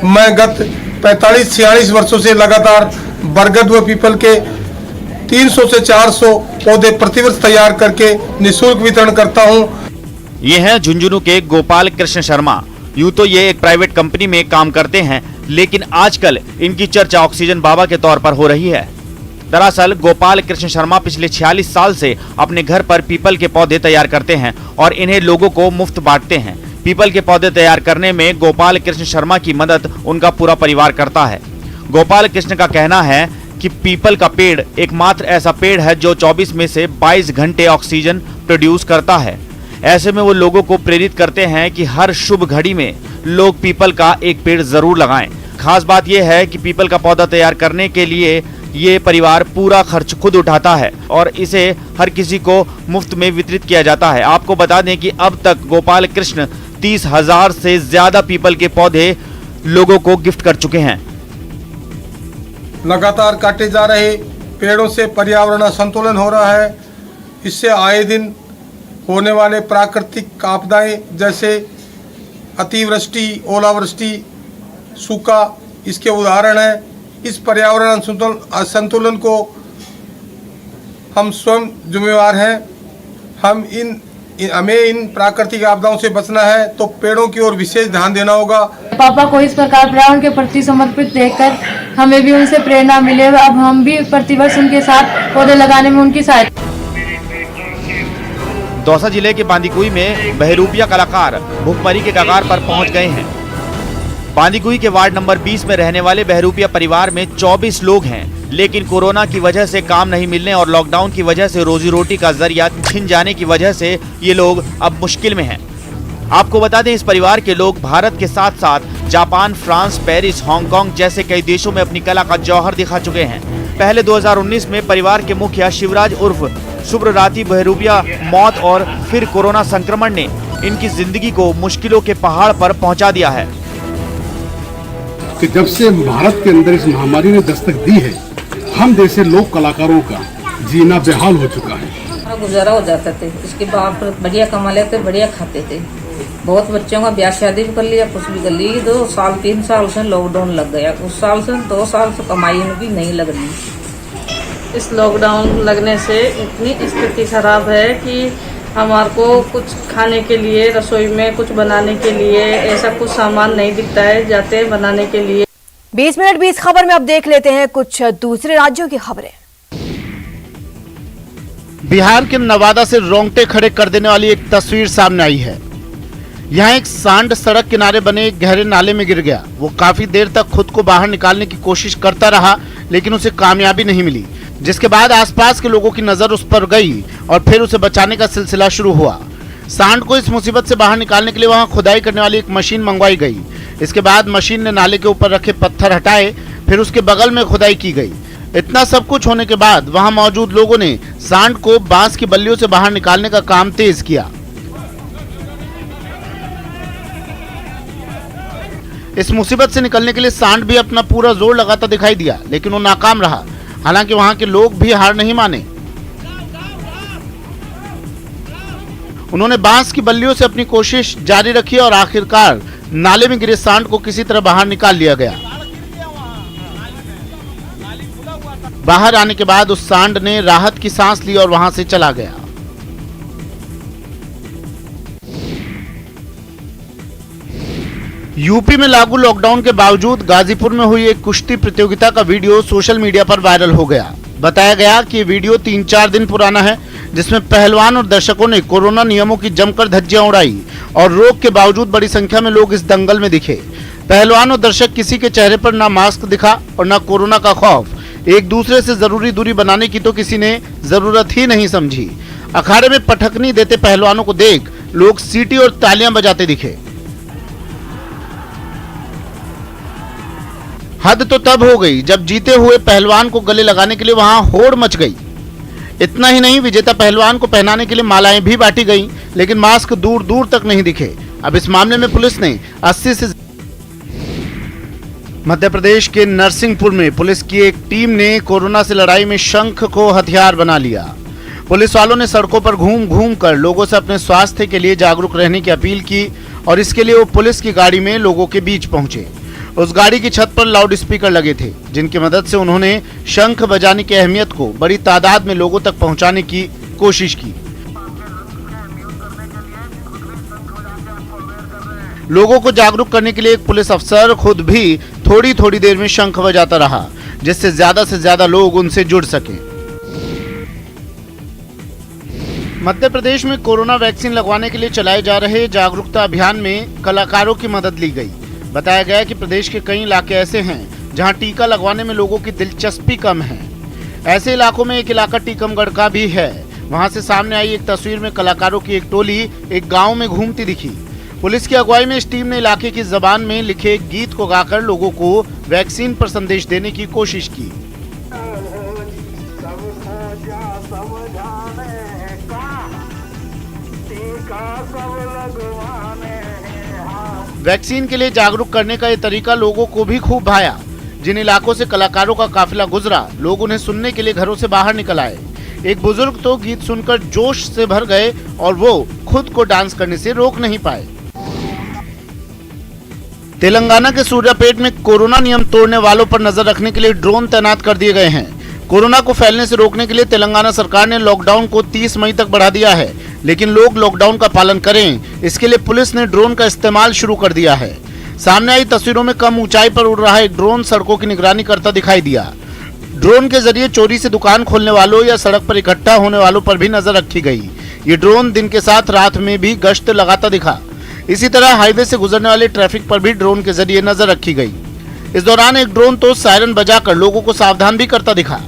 मैं गत 45-46 वर्षों से लगातार बरगद व पीपल के 300 से 400 पौधे प्रतिवर्ष तैयार करके निःशुल्क वितरण करता हूं। ये हैं झुंझुनू के गोपाल कृष्ण शर्मा। यूं तो ये एक प्राइवेट कंपनी में काम करते हैं, लेकिन आजकल इनकी चर्चा ऑक्सीजन बाबा के तौर पर हो रही है। दरअसल गोपाल कृष्ण शर्मा पिछले 46 साल से अपने घर पर पीपल के पौधे तैयार करते हैं और इन्हें लोगों को मुफ्त बांटते हैं। पीपल के पौधे तैयार करने में गोपाल कृष्ण शर्मा की मदद उनका पूरा परिवार करता है। गोपाल कृष्ण का कहना है कि पीपल का पेड़ एकमात्र ऐसा पेड़ है जो 24 में से 22 घंटे ऑक्सीजन प्रोड्यूस करता है। ऐसे में वो लोगों को प्रेरित करते हैं कि हर शुभ घड़ी में लोग पीपल का एक पेड़ जरूर लगाएं। खास बात यह है कि पीपल का पौधा तैयार करने के लिए ये परिवार पूरा खर्च खुद उठाता है और इसे हर किसी को मुफ्त में वितरित किया जाता है। आपको बता दें कि अब तक गोपाल कृष्ण 30,000 से ज्यादा पीपल के पौधे लोगों को गिफ्ट कर चुके हैं। लगातार काटे जा रहे पेड़ों से पर्यावरण असंतुलन हो रहा है। इससे आए दिन होने वाले प्राकृतिक आपदाएं जैसे अतिवृष्टि, ओलावृष्टि, सूखा इसके उदाहरण हैं। इस पर्यावरण असंतुलन को हम स्वयं जिम्मेवार हैं। हमें इन प्राकृतिक आपदाओं से बचना है तो पेड़ों की ओर विशेष ध्यान देना होगा। पापा को इस प्रकार पर्यावरण के प्रति समर्पित देखकर हमें भी उनसे प्रेरणा मिले। अब हम भी प्रतिवर्ष उनके साथ पौधे लगाने में उनकी सहायता। दौसा जिले के बांदीकुई में बहरूपिया कलाकार भूखमरी के कगार पर पहुंच गए हैं। बांदीकुई के वार्ड नंबर 20 में रहने वाले बहरूपिया परिवार में 24 लोग हैं, लेकिन कोरोना की वजह से काम नहीं मिलने और लॉकडाउन की वजह से रोजी रोटी का जरिया छिन जाने की वजह से ये लोग अब मुश्किल में हैं। आपको बता दें, इस परिवार के लोग भारत के साथ साथ जापान, फ्रांस, पेरिस, हांगकांग जैसे कई देशों में अपनी कला का जौहर दिखा चुके हैं। पहले 2019 में परिवार के मुखिया शिवराज उर्फ सुब्रराती बहरूपिया मौत और फिर कोरोना संक्रमण ने इनकी जिंदगी को मुश्किलों के पहाड़ पर पहुंचा दिया है। कि जब से भारत के अंदर इस महामारी ने दस्तक दी है, हम जैसे लोक कलाकारों का जीना बेहाल हो चुका है। गुजारा हो जाते थे, इसके बाप बढ़िया कमा लेते, बढ़िया खाते थे। बहुत बच्चों का ब्याह शादी भी कर लिया, कुछ भी कर ली। 2 साल 3 साल से लॉकडाउन लग गया। उस साल से 2 साल से कमाई उनकी नहीं लग रही। इस लॉकडाउन लगने से इतनी स्थिति खराब है कि हमारे को कुछ खाने के लिए, रसोई में कुछ बनाने के लिए ऐसा कुछ सामान नहीं दिखता है। जाते हैं बनाने के लिए। 20 मिनट 20 खबर में अब देख लेते हैं कुछ दूसरे राज्यों की खबरें। बिहार के नवादा से रोंगटे खड़े कर देने वाली एक तस्वीर सामने आई है। यहाँ एक सांड सड़क किनारे बने एक गहरे नाले में गिर गया। वो काफी देर तक खुद को बाहर निकालने की कोशिश करता रहा, लेकिन उसे कामयाबी नहीं मिली, जिसके बाद आसपास के लोगों की नजर उस पर गई और फिर उसे बचाने का सिलसिला शुरू हुआ। सांड को इस मुसीबत से बाहर निकालने के लिए वहां खुदाई करने वाली एक मशीन मंगवाई गई। इसके बाद मशीन ने नाले के ऊपर रखे पत्थर हटाए, फिर उसके बगल में खुदाई की गई। इतना सब कुछ होने के बाद वहां मौजूद लोगों ने सांड को बांस की बल्लियों से बाहर निकालने का काम तेज किया। इस मुसीबत से निकलने के लिए सांड भी अपना पूरा जोर लगाता दिखाई दिया, लेकिन वो नाकाम रहा। हालांकि वहां के लोग भी हार नहीं माने। उन्होंने बांस की बल्लियों से अपनी कोशिश जारी रखी और आखिरकार नाले में गिरे सांड को किसी तरह बाहर निकाल लिया गया। बाहर आने के बाद उस सांड ने राहत की सांस ली और वहां से चला गया। यूपी में लागू लॉकडाउन के बावजूद गाजीपुर में हुई एक कुश्ती प्रतियोगिता का वीडियो सोशल मीडिया पर वायरल हो गया। बताया गया कि ये वीडियो 3-4 दिन पुराना है, जिसमें पहलवान और दर्शकों ने कोरोना नियमों की जमकर धज्जियां उड़ाई और रोक के बावजूद बड़ी संख्या में लोग इस दंगल में दिखे। पहलवान और दर्शक किसी के चेहरे पर ना मास्क दिखा और ना कोरोना का खौफ। एक दूसरे से जरूरी दूरी बनाने की तो किसी ने जरूरत ही नहीं समझी। अखाड़े में पटखनी देते पहलवानों को देख लोग सीटी और तालियां बजाते दिखे। हद तो तब हो गई जब जीते हुए पहलवान को गले लगाने के लिए वहां होड़ मच गई। इतना ही नहीं, विजेता पहलवान को पहनाने के लिए मालाएं भी बांटी गईं, लेकिन मास्क दूर दूर तक नहीं दिखे। अब इस मामले में पुलिस ने 80 से मध्य प्रदेश के नरसिंहपुर में पुलिस की एक टीम ने कोरोना से लड़ाई में शंख को हथियार बना लिया। पुलिस वालों ने सड़कों पर घूम घूम कर लोगों से अपने स्वास्थ्य के लिए जागरूक रहने की अपील की और इसके लिए वो पुलिस की गाड़ी में लोगों के बीच पहुंचे। उस गाड़ी की छत पर लाउड स्पीकर लगे थे, जिनकी मदद से उन्होंने शंख बजाने की अहमियत को बड़ी तादाद में लोगों तक पहुंचाने की कोशिश की। लोगों को जागरूक करने के लिए एक पुलिस अफसर खुद भी थोड़ी थोड़ी देर में शंख बजाता रहा, जिससे से ज्यादा लोग उनसे जुड़ सकें। मध्य प्रदेश में कोरोना वैक्सीन लगवाने के लिए चलाए जा रहे जागरूकता अभियान में कलाकारों की मदद ली गई। बताया गया कि प्रदेश के कई इलाके ऐसे हैं जहां टीका लगवाने में लोगों की दिलचस्पी कम है। ऐसे इलाकों में एक इलाका टीकमगढ़ का भी है। वहां से सामने आई एक तस्वीर में कलाकारों की एक टोली एक गांव में घूमती दिखी। पुलिस की अगुवाई में इस टीम ने इलाके की जबान में लिखे गीत को गाकर लोगों को वैक्सीन पर संदेश देने की कोशिश की। वैक्सीन के लिए जागरूक करने का ये तरीका लोगों को भी खूब भाया। जिन इलाकों से कलाकारों का काफिला गुजरा, लोग उन्हें सुनने के लिए घरों से बाहर निकल आए। एक बुजुर्ग तो गीत सुनकर जोश से भर गए और वो खुद को डांस करने से रोक नहीं पाए। तेलंगाना के सूर्यापेट में कोरोना नियम तोड़ने वालों पर नजर रखने के लिए ड्रोन तैनात कर दिए गए हैं। कोरोना को फैलने से रोकने के लिए तेलंगाना सरकार ने लॉकडाउन को 30 मई तक बढ़ा दिया है, लेकिन लोग लॉकडाउन का पालन करें, इसके लिए पुलिस ने ड्रोन का इस्तेमाल शुरू कर दिया है। सामने आई तस्वीरों में कम ऊंचाई पर उड़ रहा एक ड्रोन सड़कों की निगरानी करता दिखाई दिया। ड्रोन के जरिए चोरी से दुकान खोलने वालों या सड़क पर इकट्ठा होने वालों पर भी नजर रखी गई। ये ड्रोन दिन के साथ रात में भी गश्त लगाता दिखा। इसी तरह हाईवे से गुजरने वाले ट्रैफिक पर भी ड्रोन के जरिए नजर रखी गई। इस दौरान एक ड्रोन तो सायरन बजाकर लोगों को सावधान भी करता दिखा।